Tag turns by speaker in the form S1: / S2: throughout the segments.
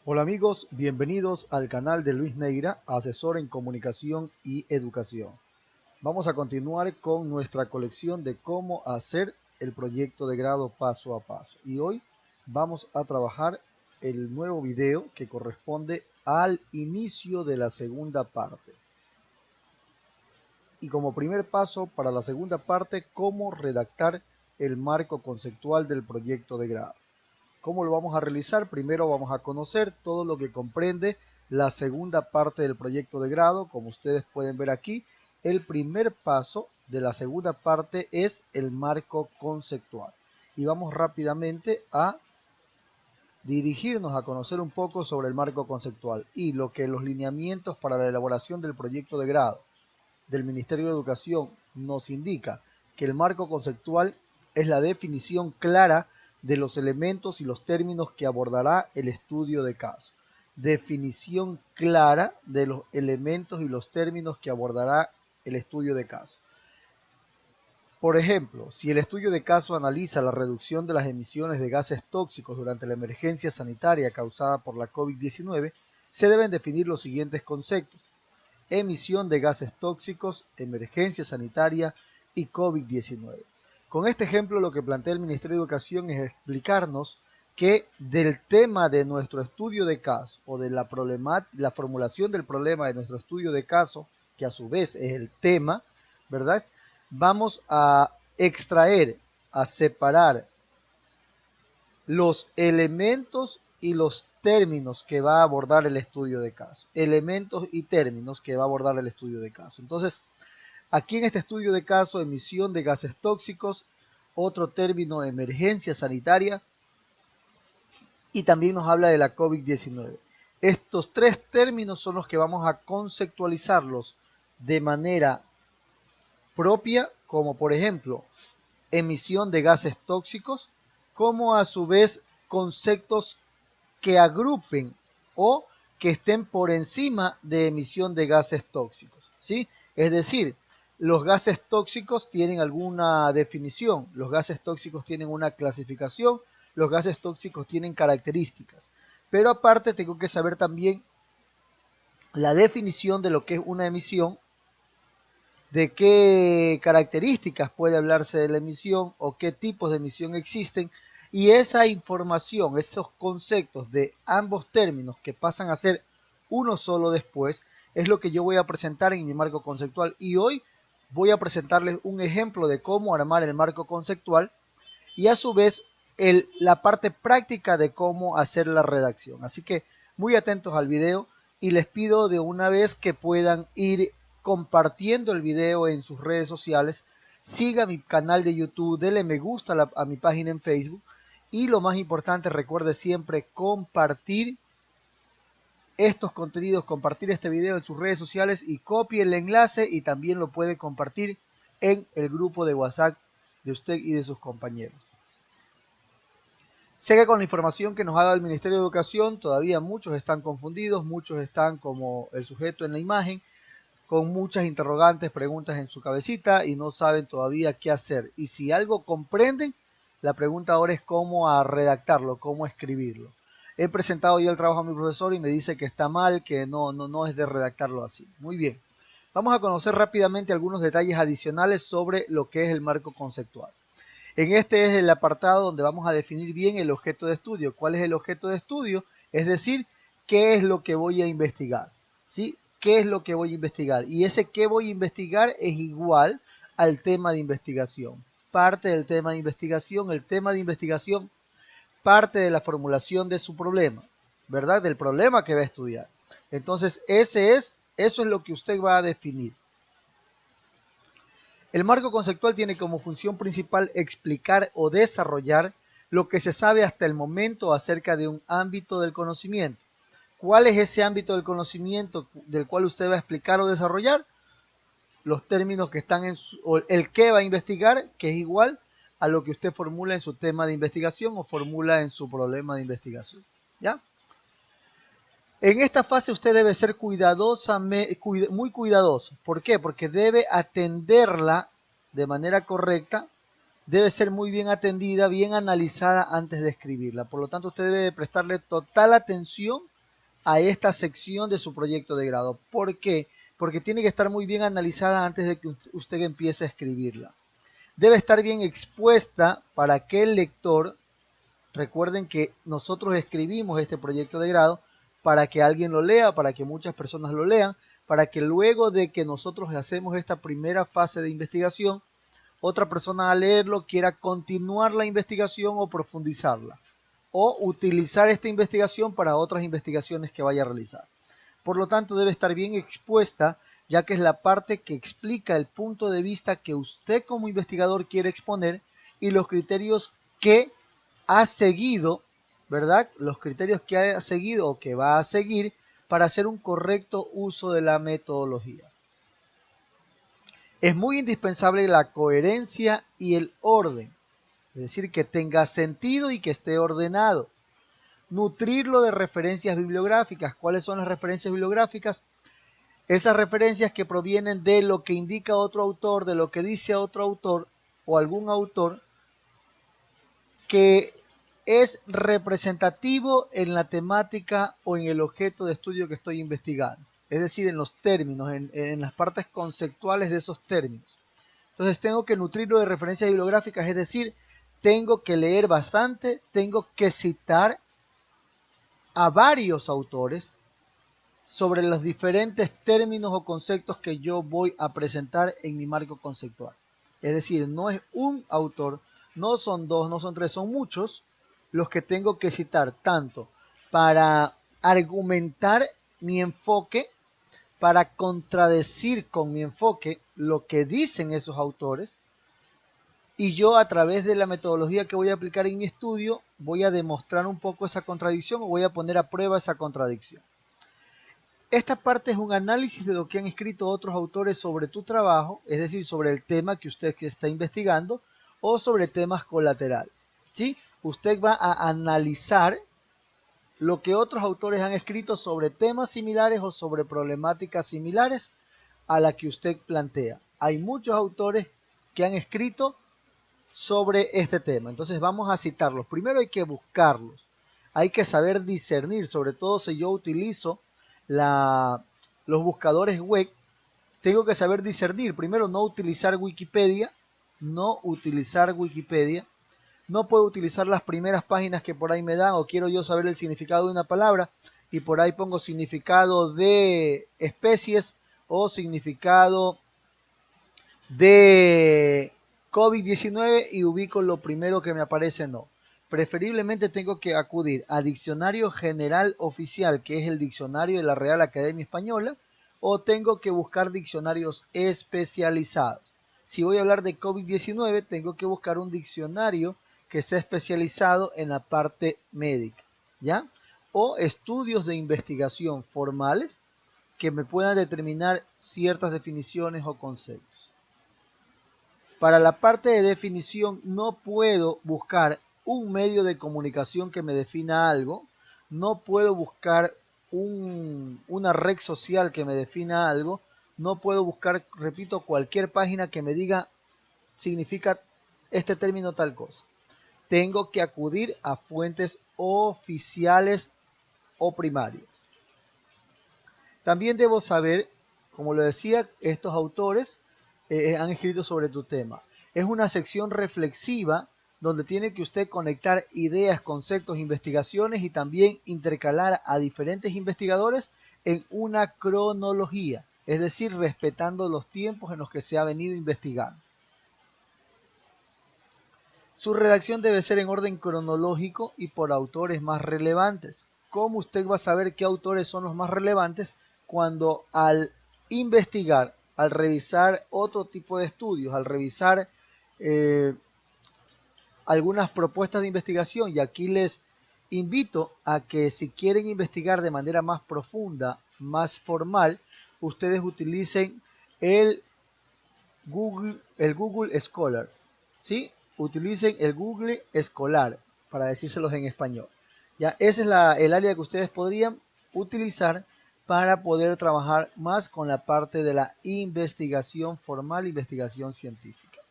S1: Hola amigos, bienvenidos al canal de Luis Neira, asesor en comunicación y educación. Vamos a continuar con nuestra colección de cómo hacer el proyecto de grado paso a paso. Y hoy vamos a trabajar el nuevo video que corresponde al inicio de la segunda parte. Y como primer paso para la segunda parte, cómo redactar el marco conceptual del proyecto de grado. ¿Cómo lo vamos a realizar? Primero vamos a conocer todo lo que comprende la segunda parte del proyecto de grado. Como ustedes pueden ver aquí, el primer paso de la segunda parte es el marco conceptual. Y vamos rápidamente a dirigirnos a conocer un poco sobre el marco conceptual y lo que los lineamientos para la elaboración del proyecto de grado del Ministerio de Educación nos indica que el marco conceptual es la definición clara de los elementos y los términos que abordará el estudio de caso. Definición clara de los elementos y los términos que abordará el estudio de caso. Por ejemplo, si el estudio de caso analiza la reducción de las emisiones de gases tóxicos durante la emergencia sanitaria causada por la COVID-19, se deben definir los siguientes conceptos: emisión de gases tóxicos, emergencia sanitaria y COVID-19. Con este ejemplo lo que plantea el Ministerio de Educación es explicarnos que del tema de nuestro estudio de caso o de la formulación del problema de nuestro estudio de caso, que a su vez es el tema, ¿verdad? Vamos a extraer, a separar los elementos y los términos que va a abordar el estudio de caso. Elementos y términos que va a abordar el estudio de caso. Entonces, aquí en este estudio de caso, emisión de gases tóxicos, otro término, emergencia sanitaria, y también nos habla de la COVID-19. Estos tres términos son los que vamos a conceptualizarlos de manera propia, como por ejemplo, emisión de gases tóxicos, como a su vez conceptos que agrupen o que estén por encima de emisión de gases tóxicos, ¿sí? Es decir, los gases tóxicos tienen alguna definición, los gases tóxicos tienen una clasificación, los gases tóxicos tienen características, pero aparte tengo que saber también la definición de lo que es una emisión, de qué características puede hablarse de la emisión o qué tipos de emisión existen, y esa información, esos conceptos de ambos términos que pasan a ser uno solo después, es lo que yo voy a presentar en mi marco conceptual. Y hoy voy a presentarles un ejemplo de cómo armar el marco conceptual y a su vez la parte práctica de cómo hacer la redacción. Así que muy atentos al video y les pido de una vez que puedan ir compartiendo el video en sus redes sociales. Siga mi canal de YouTube, denle me gusta a mi página en Facebook y lo más importante, recuerde siempre compartir estos contenidos, compartir este video en sus redes sociales y copie el enlace y también lo puede compartir en el grupo de WhatsApp de usted y de sus compañeros. Sé que con la información que nos ha dado el Ministerio de Educación todavía muchos están confundidos, muchos están como el sujeto en la imagen, con muchas interrogantes, preguntas en su cabecita y no saben todavía qué hacer. Y si algo comprenden, la pregunta ahora es cómo a redactarlo, cómo escribirlo. He presentado ya el trabajo a mi profesor y me dice que está mal, que no es de redactarlo así. Muy bien. Vamos a conocer rápidamente algunos detalles adicionales sobre lo que es el marco conceptual. En este es el apartado donde vamos a definir bien el objeto de estudio. ¿Cuál es el objeto de estudio? Es decir, ¿qué es lo que voy a investigar? ¿Sí? ¿Qué es lo que voy a investigar? Y ese qué voy a investigar es igual al tema de investigación. Parte del tema de investigación, el tema de investigación parte de la formulación de su problema, ¿verdad? Del problema que va a estudiar. Entonces, eso es lo que usted va a definir. El marco conceptual tiene como función principal explicar o desarrollar lo que se sabe hasta el momento acerca de un ámbito del conocimiento. ¿Cuál es ese ámbito del conocimiento del cual usted va a explicar o desarrollar? Los términos que están o el que va a investigar, que es igual a lo que usted formula en su tema de investigación o formula en su problema de investigación. ¿Ya? En esta fase usted debe ser muy cuidadoso. ¿Por qué? Porque debe atenderla de manera correcta debe ser muy bien atendida, bien analizada antes de escribirla. Por lo tanto, usted debe prestarle total atención a esta sección de su proyecto de grado. ¿Por qué? Porque tiene que estar muy bien analizada antes de que usted empiece a escribirla. Debe estar bien expuesta para que el lector, recuerden que nosotros escribimos este proyecto de grado para que alguien lo lea, para que muchas personas lo lean, para que luego de que nosotros hacemos esta primera fase de investigación, otra persona al leerlo quiera continuar la investigación o profundizarla, o utilizar esta investigación para otras investigaciones que vaya a realizar. Por lo tanto, debe estar bien expuesta, ya que es la parte que explica el punto de vista que usted como investigador quiere exponer y los criterios que ha seguido, ¿verdad? Los criterios que ha seguido o que va a seguir para hacer un correcto uso de la metodología. Es muy indispensable la coherencia y el orden, es decir, que tenga sentido y que esté ordenado. Nutrirlo de referencias bibliográficas. ¿Cuáles son las referencias bibliográficas? Esas referencias que provienen de lo que indica otro autor, de lo que dice otro autor o algún autor que es representativo en la temática o en el objeto de estudio que estoy investigando. Es decir, en los términos, en las partes conceptuales de esos términos. Entonces tengo que nutrirlo de referencias bibliográficas, es decir, tengo que leer bastante, tengo que citar a varios autores sobre los diferentes términos o conceptos que yo voy a presentar en mi marco conceptual. Es decir, no es un autor, no son dos, no son tres, son muchos los que tengo que citar, tanto para argumentar mi enfoque, para contradecir con mi enfoque lo que dicen esos autores, y yo a través de la metodología que voy a aplicar en mi estudio voy a demostrar un poco esa contradicción o voy a poner a prueba esa contradicción. Esta parte es un análisis de lo que han escrito otros autores sobre tu trabajo, es decir, sobre el tema que usted está investigando o sobre temas colaterales, ¿sí? Usted va a analizar lo que otros autores han escrito sobre temas similares o sobre problemáticas similares a la que usted plantea. Hay muchos autores que han escrito sobre este tema, entonces vamos a citarlos. Primero hay que buscarlos, hay que saber discernir, sobre todo si yo utilizo los buscadores web, tengo que saber discernir. Primero, no utilizar Wikipedia, no puedo utilizar las primeras páginas que por ahí me dan o quiero yo saber el significado de una palabra y por ahí pongo significado de especies o significado de COVID-19 y ubico lo primero que me aparece, no. Preferiblemente tengo que acudir a Diccionario General Oficial, que es el diccionario de la Real Academia Española, o tengo que buscar diccionarios especializados. Si voy a hablar de COVID-19, tengo que buscar un diccionario que sea especializado en la parte médica, ¿ya? O estudios de investigación formales que me puedan determinar ciertas definiciones o conceptos. Para la parte de definición no puedo buscar un medio de comunicación que me defina algo, no puedo buscar una red social que me defina algo, no puedo buscar, repito, cualquier página que me diga significa este término tal cosa. Tengo que acudir a fuentes oficiales o primarias. También debo saber, como lo decía, estos autores han escrito sobre tu tema. Es una sección reflexiva donde tiene que usted conectar ideas, conceptos, investigaciones y también intercalar a diferentes investigadores en una cronología, es decir, respetando los tiempos en los que se ha venido investigando. Su redacción debe ser en orden cronológico y por autores más relevantes. ¿Cómo usted va a saber qué autores son los más relevantes? Cuando al investigar, al revisar otro tipo de estudios, al revisar algunas propuestas de investigación, y aquí les invito a que si quieren investigar de manera más profunda, más formal, ustedes utilicen el Google Scholar, ¿sí? Utilicen el Google Escolar, para decírselos en español. Ya, esa es el área que ustedes podrían utilizar para poder trabajar más con la parte de la investigación formal, investigación científica.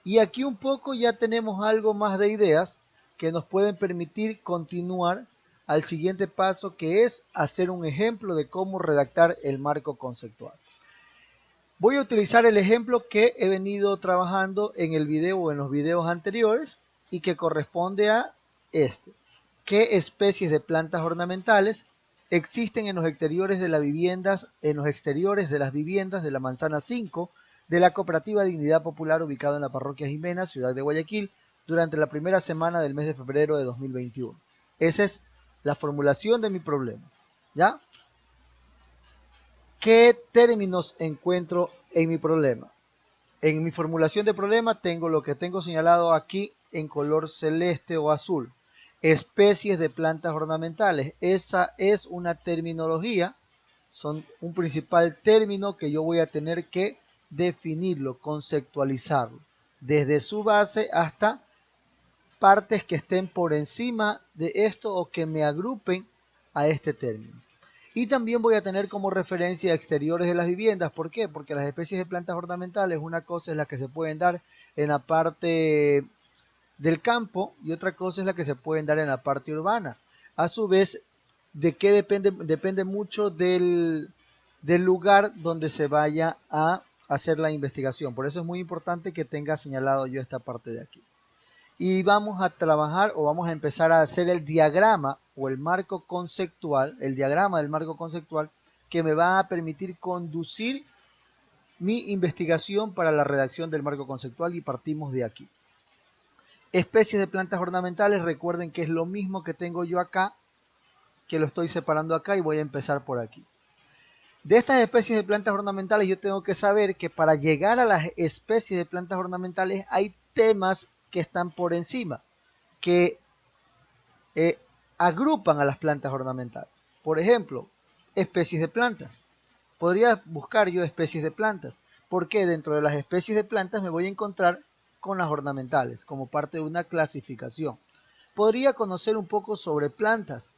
S1: Y aquí un poco ya tenemos algo más de ideas que nos pueden permitir continuar al siguiente paso, que es hacer un ejemplo de cómo redactar el marco conceptual. Voy a utilizar el ejemplo que he venido trabajando en el video o en los videos anteriores y que corresponde a este. ¿Qué especies de plantas ornamentales existen en los exteriores de las viviendas, de la manzana 5 de la Cooperativa Dignidad Popular ubicado en la Parroquia Jimena, ciudad de Guayaquil, durante la primera semana del mes de febrero de 2021? Esa es la formulación de mi problema, ¿ya? ¿Qué términos encuentro en mi problema? En mi formulación de problema tengo lo que tengo señalado aquí en color celeste o azul. Especies de plantas ornamentales. Esa es una terminología, son un principal término que yo voy a tener que definirlo, conceptualizarlo, desde su base hasta partes que estén por encima de esto o que me agrupen a este término. Y también voy a tener como referencia exteriores de las viviendas. ¿Por qué? Porque las especies de plantas ornamentales, una cosa es la que se pueden dar en la parte del campo y otra cosa es la que se pueden dar en la parte urbana. A su vez, ¿de qué depende? Depende mucho del lugar donde se vaya a hacer la investigación. Por eso es muy importante que tenga señalado yo esta parte de aquí. Y vamos a trabajar o vamos a empezar a hacer el diagrama o el marco conceptual, el diagrama del marco conceptual que me va a permitir conducir mi investigación para la redacción del marco conceptual y partimos de aquí. Especies de plantas ornamentales, recuerden que es lo mismo que tengo yo acá, que lo estoy separando acá y voy a empezar por aquí. De estas especies de plantas ornamentales yo tengo que saber que para llegar a las especies de plantas ornamentales hay temas que están por encima, que agrupan a las plantas ornamentales. Por ejemplo, especies de plantas. Podría buscar yo especies de plantas, porque dentro de las especies de plantas me voy a encontrar con las ornamentales, como parte de una clasificación. Podría conocer un poco sobre plantas.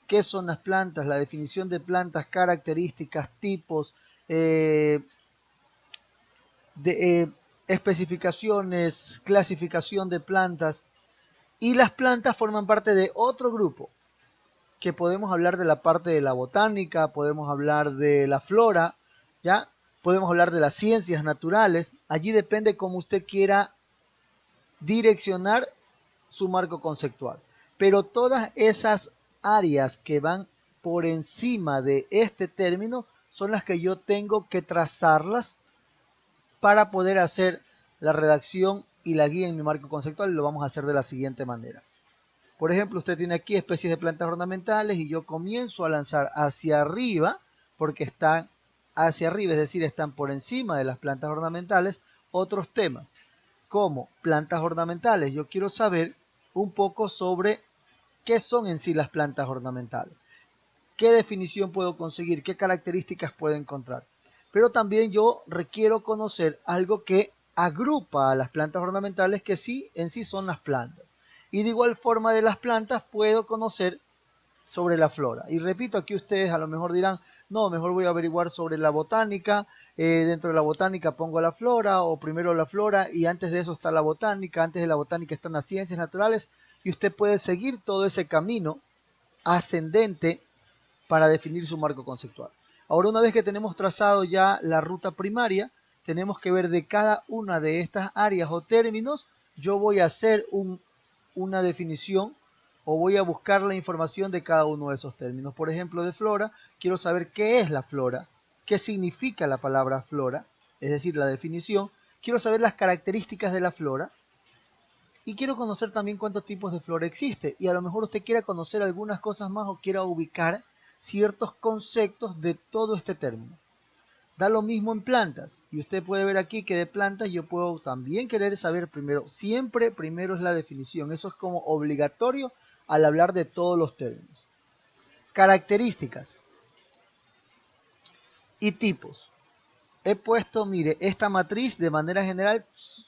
S1: ¿Qué son las plantas? La definición de plantas, características, tipos, especificaciones, clasificación de plantas. Y las plantas forman parte de otro grupo, que podemos hablar de la parte de la botánica, podemos hablar de la flora, ¿ya? Podemos hablar de las ciencias naturales. Allí depende cómo usted quiera direccionar su marco conceptual. Pero todas esas áreas que van por encima de este término son las que yo tengo que trazarlas para poder hacer la redacción y la guía en mi marco conceptual, y lo vamos a hacer de la siguiente manera. Por ejemplo, usted tiene aquí especies de plantas ornamentales y yo comienzo a lanzar hacia arriba, porque están hacia arriba, es decir, están por encima de las plantas ornamentales, otros temas, como plantas ornamentales. Yo quiero saber un poco sobre qué son en sí las plantas ornamentales, qué definición puedo conseguir, qué características puedo encontrar. Pero también yo requiero conocer algo que agrupa a las plantas ornamentales, que sí en sí son las plantas. Y de igual forma de las plantas puedo conocer sobre la flora. Y repito, aquí ustedes a lo mejor dirán, no, mejor voy a averiguar sobre la botánica, dentro de la botánica pongo la flora, o primero la flora y antes de eso está la botánica, antes de la botánica están las ciencias naturales, y usted puede seguir todo ese camino ascendente para definir su marco conceptual. Ahora, una vez que tenemos trazado ya la ruta primaria, tenemos que ver de cada una de estas áreas o términos, yo voy a hacer una definición o voy a buscar la información de cada uno de esos términos. Por ejemplo, de flora, quiero saber qué es la flora, qué significa la palabra flora, es decir, la definición. Quiero saber las características de la flora y quiero conocer también cuántos tipos de flora existe. Y a lo mejor usted quiera conocer algunas cosas más o quiera ubicar ciertos conceptos de todo este término. Da lo mismo en plantas. Y usted puede ver aquí que de plantas yo puedo también querer saber primero. Siempre primero es la definición. Eso es como obligatorio al hablar de todos los términos. Características y tipos. He puesto, mire, esta matriz de manera general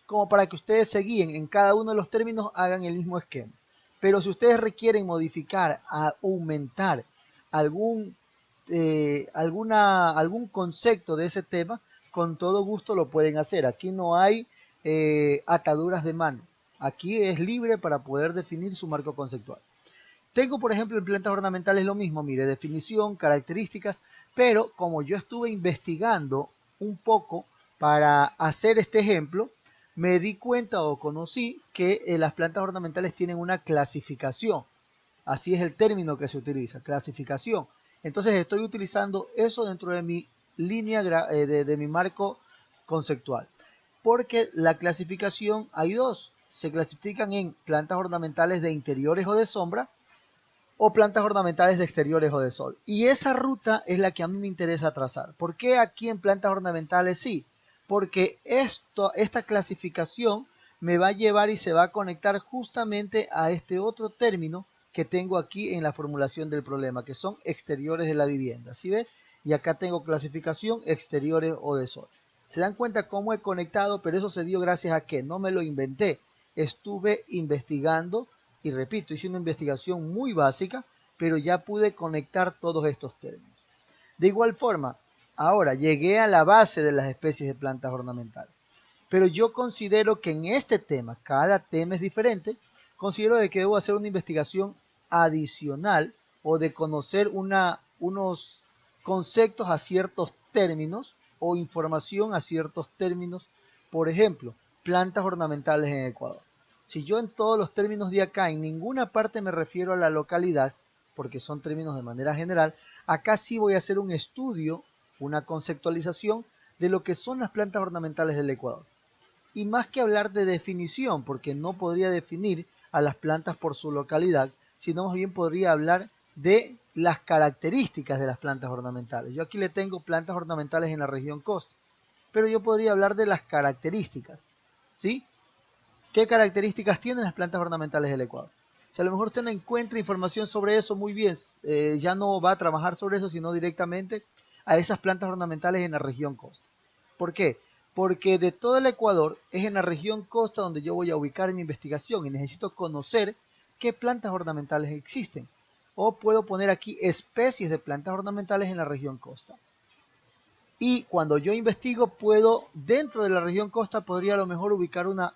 S1: como para que ustedes se guíen en cada uno de los términos, hagan el mismo esquema. Pero si ustedes requieren modificar, aumentar algún concepto de ese tema, con todo gusto lo pueden hacer. Aquí no hay ataduras de mano. Aquí es libre para poder definir su marco conceptual. Tengo, por ejemplo, en plantas ornamentales lo mismo, mire, definición, características, pero como yo estuve investigando un poco para hacer este ejemplo, me di cuenta o conocí que las plantas ornamentales tienen una clasificación. Así es el término que se utiliza, clasificación. Entonces estoy utilizando eso dentro de mi línea de mi marco conceptual. Porque la clasificación hay dos. Se clasifican en plantas ornamentales de interiores o de sombra o plantas ornamentales de exteriores o de sol. Y esa ruta es la que a mí me interesa trazar. ¿Por qué aquí en plantas ornamentales sí? Porque esta clasificación me va a llevar y se va a conectar justamente a este otro término que tengo aquí en la formulación del problema, que son exteriores de la vivienda. ¿Sí ven? Y acá tengo clasificación exteriores o de sol. ¿Se dan cuenta cómo he conectado? Pero eso se dio gracias a que no me lo inventé. Estuve investigando y repito, hice una investigación muy básica, pero ya pude conectar todos estos términos. De igual forma, ahora llegué a la base de las especies de plantas ornamentales. Pero yo considero que en este tema, cada tema es diferente, considero de que debo hacer una investigación adicional o de conocer unos conceptos a ciertos términos o información a ciertos términos. Por ejemplo, plantas ornamentales en Ecuador. Si yo en todos los términos de acá, en ninguna parte me refiero a la localidad, porque son términos de manera general, acá sí voy a hacer un estudio, una conceptualización de lo que son las plantas ornamentales del Ecuador. Y más que hablar de definición, porque no podría definir a las plantas por su localidad, sino más bien podría hablar de las características de las plantas ornamentales. Yo aquí le tengo plantas ornamentales en la región costa, pero yo podría hablar de las características, ¿sí? ¿Qué características tienen las plantas ornamentales del Ecuador? Si a lo mejor usted no encuentra información sobre eso, muy bien, ya no va a trabajar sobre eso, sino directamente a esas plantas ornamentales en la región costa. ¿Por qué? Porque de todo el Ecuador es en la región costa donde yo voy a ubicar mi investigación y necesito conocer qué plantas ornamentales existen. O puedo poner aquí especies de plantas ornamentales en la región costa. Y cuando yo investigo, puedo, dentro de la región costa, podría a lo mejor ubicar una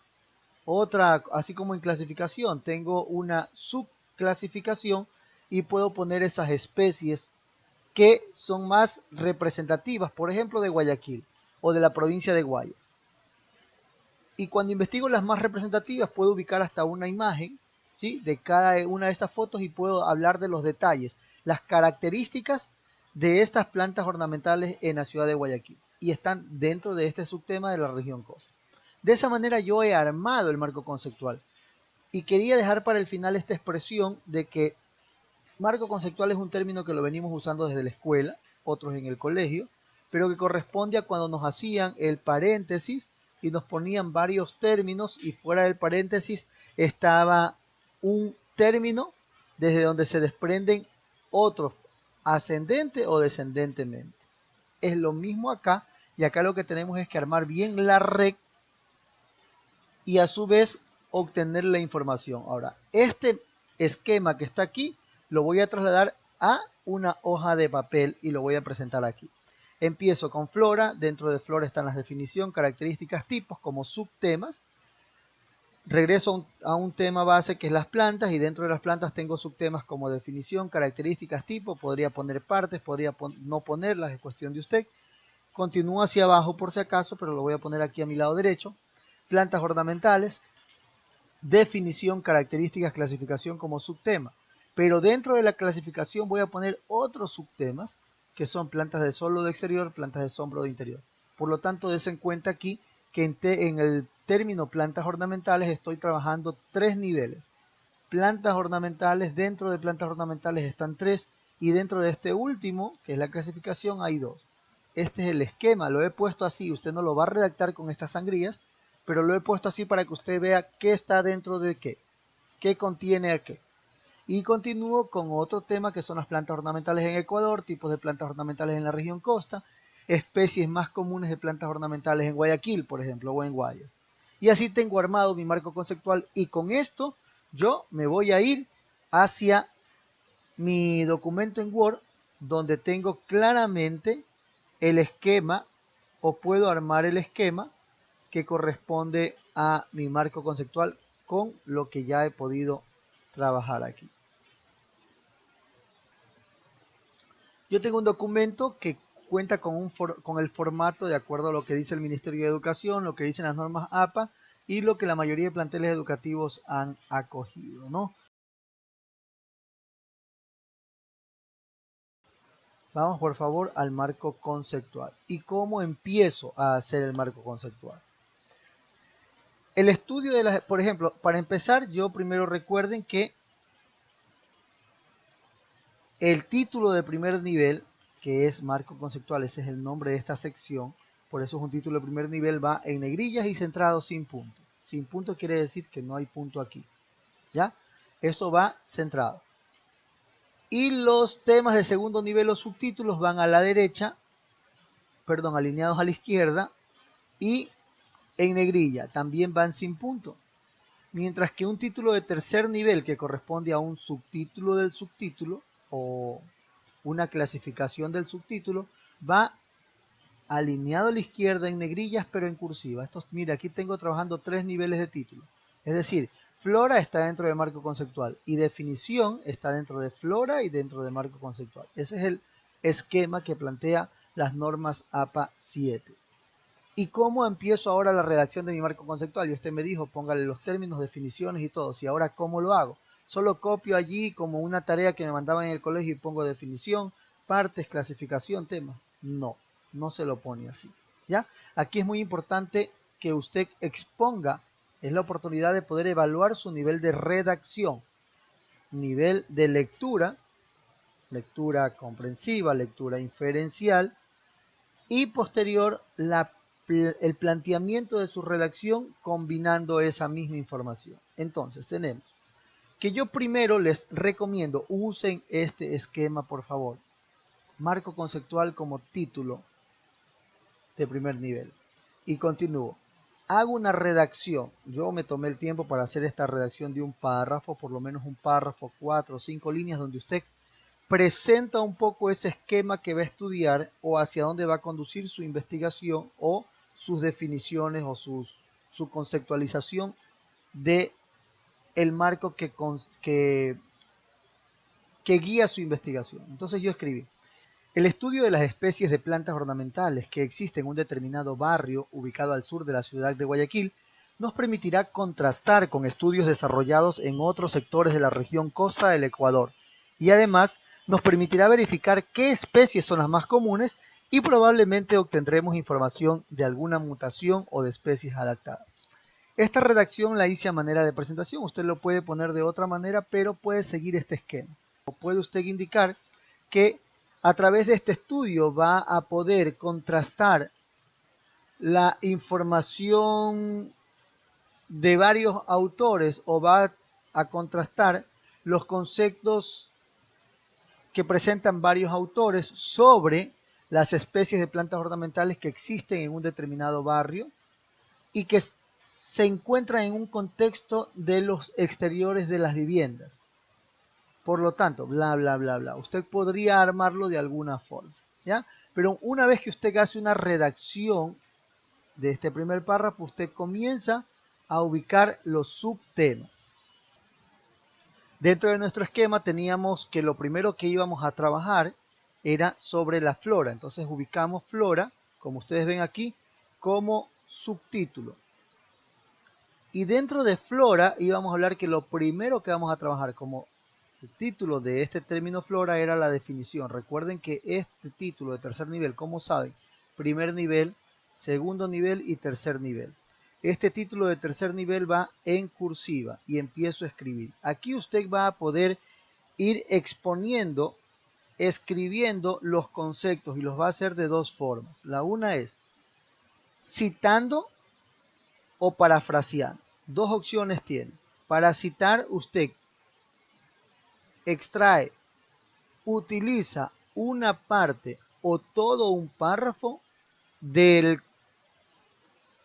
S1: otra, así como en clasificación, tengo una subclasificación y puedo poner esas especies que son más representativas, por ejemplo, de Guayaquil o de la provincia de Guayas. Y cuando investigo las más representativas, puedo ubicar hasta una imagen, ¿sí?, de cada una de estas fotos y puedo hablar de los detalles, las características de estas plantas ornamentales en la ciudad de Guayaquil. Y están dentro de este subtema de la región costa. De esa manera yo he armado el marco conceptual. Y quería dejar para el final esta expresión de que marco conceptual es un término que lo venimos usando desde la escuela, otros en el colegio, pero que corresponde a cuando nos hacían el paréntesis y nos ponían varios términos y fuera del paréntesis estaba un término desde donde se desprenden otros, ascendente o descendentemente. Es lo mismo acá, y acá lo que tenemos es que armar bien la red y a su vez obtener la información. Ahora, este esquema que está aquí lo voy a trasladar a una hoja de papel y lo voy a presentar aquí. Empiezo con flora, dentro de flora están las definiciones, características, tipos como subtemas. Regreso a un tema base que es las plantas y dentro de las plantas tengo subtemas como definición, características, tipo, podría poner partes, podría no ponerlas, es cuestión de usted. Continúo hacia abajo por si acaso, pero lo voy a poner aquí a mi lado derecho. Plantas ornamentales, definición, características, clasificación como subtema. Pero dentro de la clasificación voy a poner otros subtemas que son plantas de sol o de exterior, plantas de sombra o de interior. Por lo tanto, des en cuenta aquí que en el término plantas ornamentales estoy trabajando tres niveles. Plantas ornamentales, dentro de plantas ornamentales están tres y dentro de este último, que es la clasificación, hay dos. Este es el esquema, lo he puesto así, usted no lo va a redactar con estas sangrías, pero lo he puesto así para que usted vea qué está dentro de qué contiene qué. Y continúo con otro tema que son las plantas ornamentales en Ecuador, tipos de plantas ornamentales en la región costa, especies más comunes de plantas ornamentales en Guayaquil, por ejemplo, o en Guayas. Y así tengo armado mi marco conceptual y con esto yo me voy a ir hacia mi documento en Word donde tengo claramente el esquema o puedo armar el esquema que corresponde a mi marco conceptual con lo que ya he podido trabajar aquí. Yo tengo un documento que cuenta con el formato de acuerdo a lo que dice el Ministerio de Educación, lo que dicen las normas APA y lo que la mayoría de planteles educativos han acogido, ¿no? Vamos por favor al marco conceptual. ¿Y cómo empiezo a hacer el marco conceptual? El estudio de las, por ejemplo, para empezar, yo primero recuerden que el título de primer nivel, que es marco conceptual, ese es el nombre de esta sección, por eso es un título de primer nivel, va en negrillas y centrado sin punto. Sin punto quiere decir que no hay punto aquí, ¿ya? Eso va centrado. Y los temas de segundo nivel o subtítulos van a la derecha, perdón, alineados a la izquierda y en negrilla, también van sin punto. Mientras que un título de tercer nivel que corresponde a un subtítulo del subtítulo o una clasificación del subtítulo va alineado a la izquierda en negrillas pero en cursiva. Mira, aquí tengo trabajando 3 niveles de título. Es decir, flora está dentro de marco conceptual y definición está dentro de flora y dentro de marco conceptual. Ese es el esquema que plantea las normas APA 7. ¿Y cómo empiezo ahora la redacción de mi marco conceptual? Y usted me dijo, póngale los términos, definiciones y todo. ¿Y ahora cómo lo hago? Solo copio allí como una tarea que me mandaban en el colegio y pongo definición, partes, clasificación, temas. No, no se lo pone así. ¿Ya? Aquí es muy importante que usted exponga, es la oportunidad de poder evaluar su nivel de redacción, nivel de lectura, lectura comprensiva, lectura inferencial, y posterior el planteamiento de su redacción combinando esa misma información. Entonces tenemos que yo primero les recomiendo usen este esquema por favor. Marco conceptual como título de primer nivel. Y continúo. Hago una redacción. Yo me tomé el tiempo para hacer esta redacción de un párrafo, por lo menos un párrafo, 4 o 5 líneas donde usted presenta un poco ese esquema que va a estudiar o hacia dónde va a conducir su investigación o sus definiciones o su conceptualización de el marco que guía su investigación. Entonces yo escribí, el estudio de las especies de plantas ornamentales que existen en un determinado barrio ubicado al sur de la ciudad de Guayaquil nos permitirá contrastar con estudios desarrollados en otros sectores de la región costa del Ecuador y además nos permitirá verificar qué especies son las más comunes y probablemente obtendremos información de alguna mutación o de especies adaptadas. Esta redacción la hice a manera de presentación, usted lo puede poner de otra manera, pero puede seguir este esquema. O puede usted indicar que a través de este estudio va a poder contrastar la información de varios autores o va a contrastar los conceptos que presentan varios autores sobre las especies de plantas ornamentales que existen en un determinado barrio y que se encuentran en un contexto de los exteriores de las viviendas. Por lo tanto, bla, bla, bla, bla. Usted podría armarlo de alguna forma, ¿ya? Pero una vez que usted hace una redacción de este primer párrafo, usted comienza a ubicar los subtemas. Dentro de nuestro esquema teníamos que lo primero que íbamos a trabajar era sobre la flora. Entonces ubicamos flora, como ustedes ven aquí, como subtítulo. Y dentro de flora íbamos a hablar que lo primero que vamos a trabajar como subtítulo de este término flora era la definición. Recuerden que este título de tercer nivel, como saben, primer nivel, segundo nivel y tercer nivel. Este título de tercer nivel va en cursiva y empiezo a escribir. Aquí usted va a poder ir exponiendo, escribiendo los conceptos y los va a hacer de dos formas. La una es citando o parafraseando. Dos opciones tiene. Para citar usted extrae, utiliza una parte o todo un párrafo de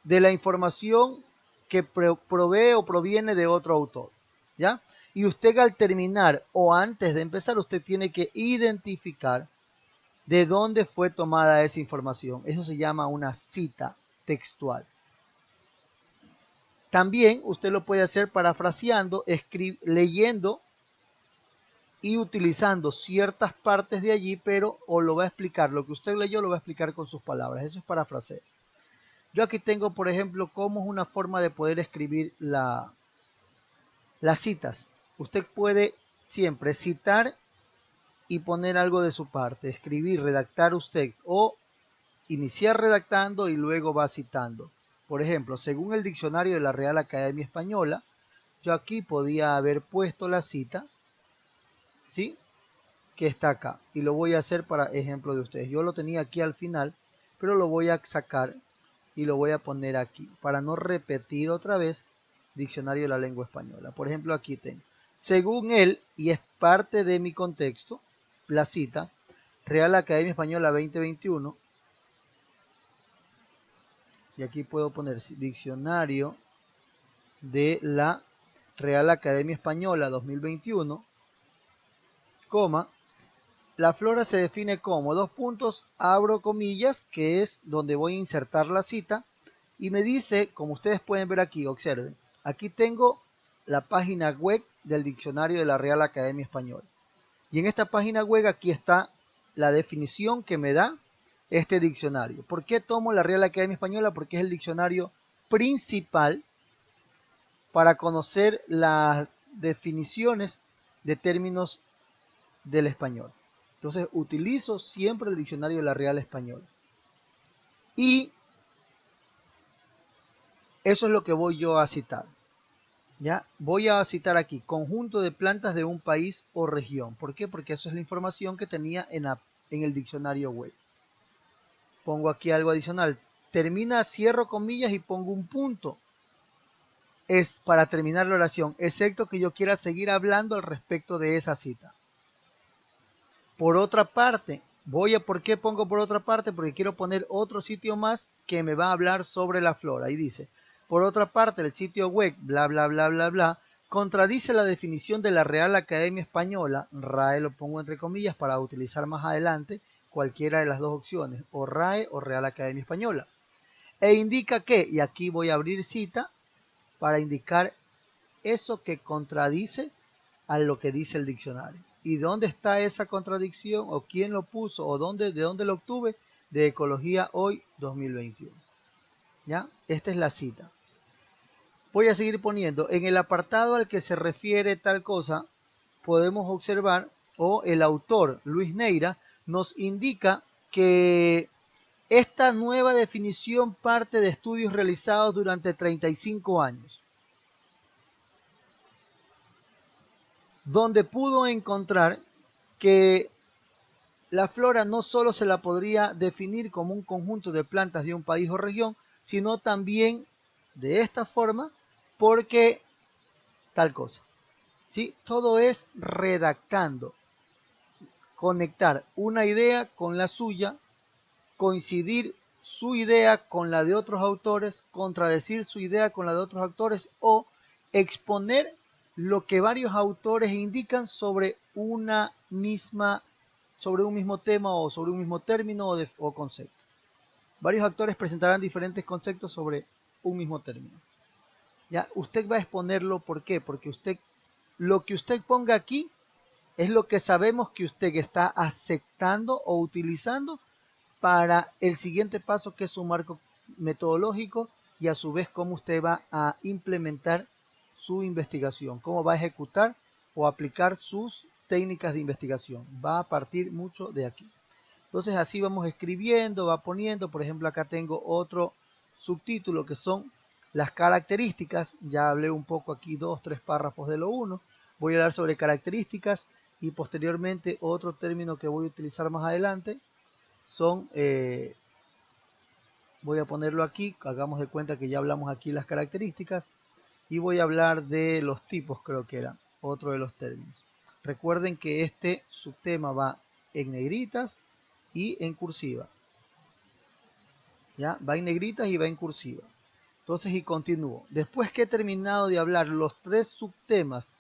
S1: la información que provee o proviene de otro autor, ¿ya? Y usted al terminar o antes de empezar, usted tiene que identificar de dónde fue tomada esa información. Eso se llama una cita textual. También usted lo puede hacer parafraseando, leyendo y utilizando ciertas partes de allí, pero o lo va a explicar, lo que usted leyó lo va a explicar con sus palabras. Eso es parafraseo. Yo aquí tengo, por ejemplo, cómo es una forma de poder escribir las citas. Usted puede siempre citar y poner algo de su parte, escribir, redactar usted o iniciar redactando y luego va citando. Por ejemplo, según el diccionario de la Real Academia Española, yo aquí podía haber puesto la cita, ¿sí?, que está acá. Y lo voy a hacer para ejemplo de ustedes. Yo lo tenía aquí al final, pero lo voy a sacar y lo voy a poner aquí, para no repetir otra vez diccionario de la lengua española. Por ejemplo, aquí tengo, según él, y es parte de mi contexto, la cita, Real Academia Española 2021, y aquí puedo poner diccionario de la Real Academia Española 2021, coma, la flora se define como, dos puntos, abro comillas, que es donde voy a insertar la cita, y me dice, como ustedes pueden ver aquí, observen, aquí tengo la página web del diccionario de la Real Academia Española. Y en esta página web aquí está la definición que me da este diccionario. ¿Por qué tomo la Real Academia Española? Porque es el diccionario principal para conocer las definiciones de términos del español. Entonces utilizo siempre el diccionario de la Real Española. Y eso es lo que voy yo a citar. ¿Ya? Voy a citar aquí, conjunto de plantas de un país o región. ¿Por qué? Porque eso es la información que tenía en el diccionario web. Pongo aquí algo adicional. Termina, cierro comillas y pongo un punto. Es para terminar la oración, excepto que yo quiera seguir hablando al respecto de esa cita. Por otra parte, ¿por qué pongo por otra parte? Porque quiero poner otro sitio más que me va a hablar sobre la flora. Y dice, por otra parte, el sitio web, bla, bla, bla, bla, bla, contradice la definición de la Real Academia Española, RAE lo pongo entre comillas para utilizar más adelante cualquiera de las dos opciones, o RAE o Real Academia Española. E indica que, y aquí voy a abrir cita, para indicar eso que contradice a lo que dice el diccionario. ¿Y dónde está esa contradicción? ¿O quién lo puso? ¿O de dónde lo obtuve? De Ecología Hoy 2021. ¿Ya? Esta es la cita. Voy a seguir poniendo. En el apartado al que se refiere tal cosa, podemos observar, o el autor, Luis Neira, nos indica que esta nueva definición parte de estudios realizados durante 35 años, donde pudo encontrar que la flora no solo se la podría definir como un conjunto de plantas de un país o región, sino también de esta forma, porque tal cosa. ¿Sí? Todo es redactando, conectar una idea con la suya, coincidir su idea con la de otros autores, contradecir su idea con la de otros autores o exponer lo que varios autores indican sobre sobre un mismo tema o sobre un mismo término o concepto. Varios autores presentarán diferentes conceptos sobre un mismo término. ¿Ya? Usted va a exponerlo, ¿por qué? Porque lo que usted ponga aquí es lo que sabemos que usted está aceptando o utilizando para el siguiente paso, que es un marco metodológico, y a su vez cómo usted va a implementar su investigación, cómo va a ejecutar o aplicar sus técnicas de investigación. Va a partir mucho de aquí. Entonces así vamos escribiendo, va poniendo, por ejemplo acá tengo otro subtítulo que son las características. Ya hablé un poco aquí, 2-3 párrafos de lo uno. Voy a hablar sobre características y posteriormente otro término que voy a utilizar más adelante son, voy a ponerlo aquí, hagamos de cuenta que ya hablamos aquí las características, y voy a hablar de los tipos, creo que era otro de los términos. Recuerden que este subtema va en negritas y en cursiva. ¿Ya? Va en negritas y va en cursiva. Entonces, y continúo. Después que he terminado de hablar los tres subtemas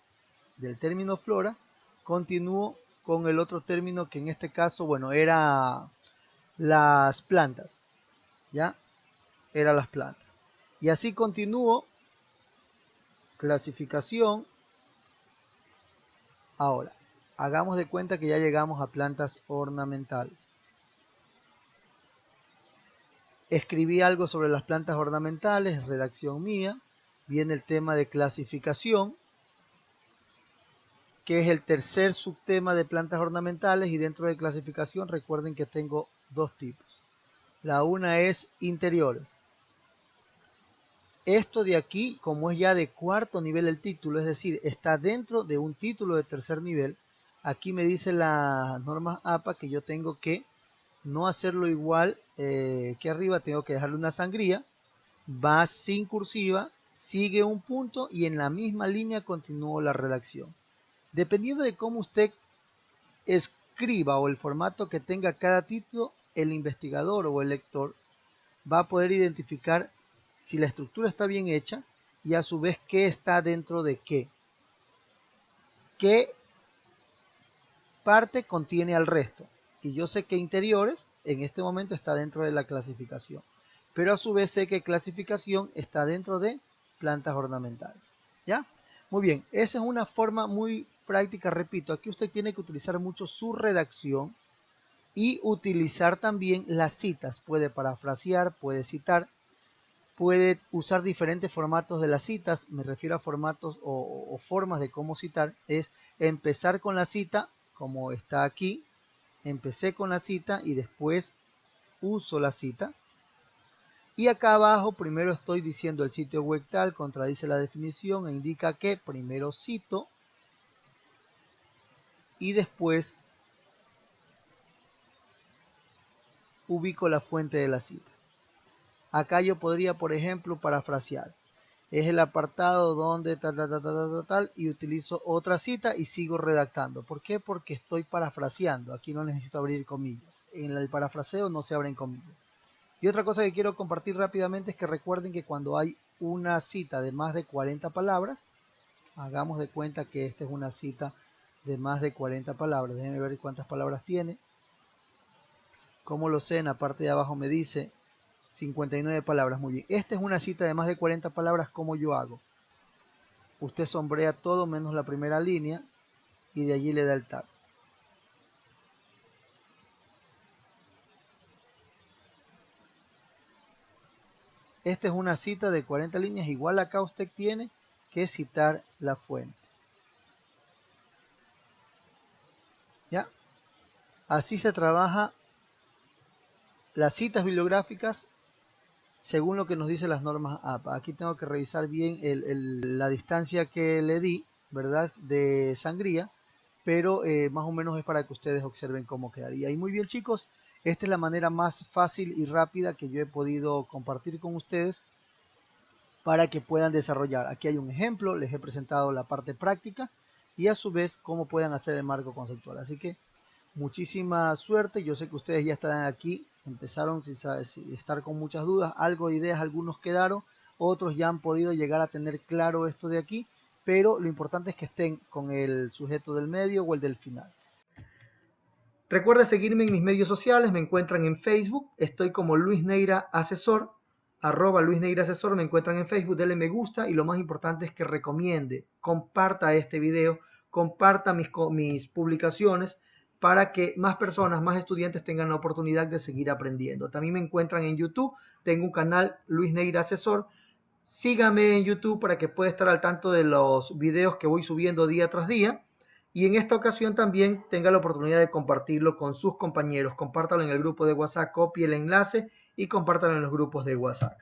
S1: del término flora, continúo con el otro término que en este caso, bueno, era las plantas. ¿Ya? Eran las plantas. Y así continúo clasificación. Ahora, hagamos de cuenta que ya llegamos a plantas ornamentales. Escribí algo sobre las plantas ornamentales, redacción mía. Viene el tema de clasificación, que es el tercer subtema de plantas ornamentales, y dentro de clasificación recuerden que tengo dos tipos. La una es interiores. Esto de aquí, como es ya de cuarto nivel el título, es decir, está dentro de un título de tercer nivel, aquí me dice las normas APA que yo tengo que no hacerlo igual que arriba, tengo que dejarle una sangría, va sin cursiva, sigue un punto y en la misma línea continúo la redacción. Dependiendo de cómo usted escriba o el formato que tenga cada título, el investigador o el lector va a poder identificar si la estructura está bien hecha y a su vez qué está dentro de qué. Qué parte contiene al resto. Y yo sé que interiores en este momento está dentro de la clasificación. Pero a su vez sé que clasificación está dentro de plantas ornamentales. ¿Ya? Muy bien, esa es una forma muy práctica, repito, aquí usted tiene que utilizar mucho su redacción y utilizar también las citas. Puede parafrasear, puede citar, puede usar diferentes formatos de las citas. Me refiero a formatos o formas de cómo citar. Es empezar con la cita, como está aquí. Empecé con la cita y después uso la cita. Y acá abajo primero estoy diciendo el sitio web tal, contradice la definición e indica que primero cito y después ubico la fuente de la cita. Acá yo podría, por ejemplo, parafrasear. Es el apartado donde tal, y utilizo otra cita y sigo redactando. ¿Por qué? Porque estoy parafraseando. Aquí no necesito abrir comillas. En el parafraseo no se abren comillas. Y otra cosa que quiero compartir rápidamente es que recuerden que cuando hay una cita de más de 40 palabras, hagamos de cuenta que esta es una cita de más de 40 palabras. Déjenme ver cuántas palabras tiene. Como lo sé, en la parte de abajo me dice 59 palabras. Muy bien. Esta es una cita de más de 40 palabras. ¿Cómo yo hago? Usted sombrea todo menos la primera línea y de allí le da el tab. Esta es una cita de 40 líneas. Igual acá usted tiene que citar la fuente. ¿Ya? Así se trabaja las citas bibliográficas según lo que nos dicen las normas APA. Aquí tengo que revisar bien la distancia que le di, ¿verdad? De sangría, pero más o menos es para que ustedes observen cómo quedaría. Y muy bien, chicos, esta es la manera más fácil y rápida que yo he podido compartir con ustedes para que puedan desarrollar. Aquí hay un ejemplo, les he presentado la parte práctica y a su vez cómo puedan hacer el marco conceptual. Así que muchísima suerte. Yo sé que ustedes ya están aquí, empezaron sin estar con muchas dudas, algo de ideas, algunos quedaron, otros ya han podido llegar a tener claro esto de aquí, pero lo importante es que estén con el sujeto del medio o el del final. Recuerda seguirme en mis medios sociales, me encuentran en Facebook, estoy como Luis Neira Asesor, @Luis Neira Asesor, me encuentran en Facebook, denle me gusta y lo más importante es que recomiende, comparta este video, comparta mis publicaciones para que más personas, más estudiantes tengan la oportunidad de seguir aprendiendo. También me encuentran en YouTube, tengo un canal Luis Neira Asesor, sígame en YouTube para que pueda estar al tanto de los videos que voy subiendo día tras día. Y en esta ocasión también tenga la oportunidad de compartirlo con sus compañeros. Compártalo en el grupo de WhatsApp, copie el enlace y compártalo en los grupos de WhatsApp.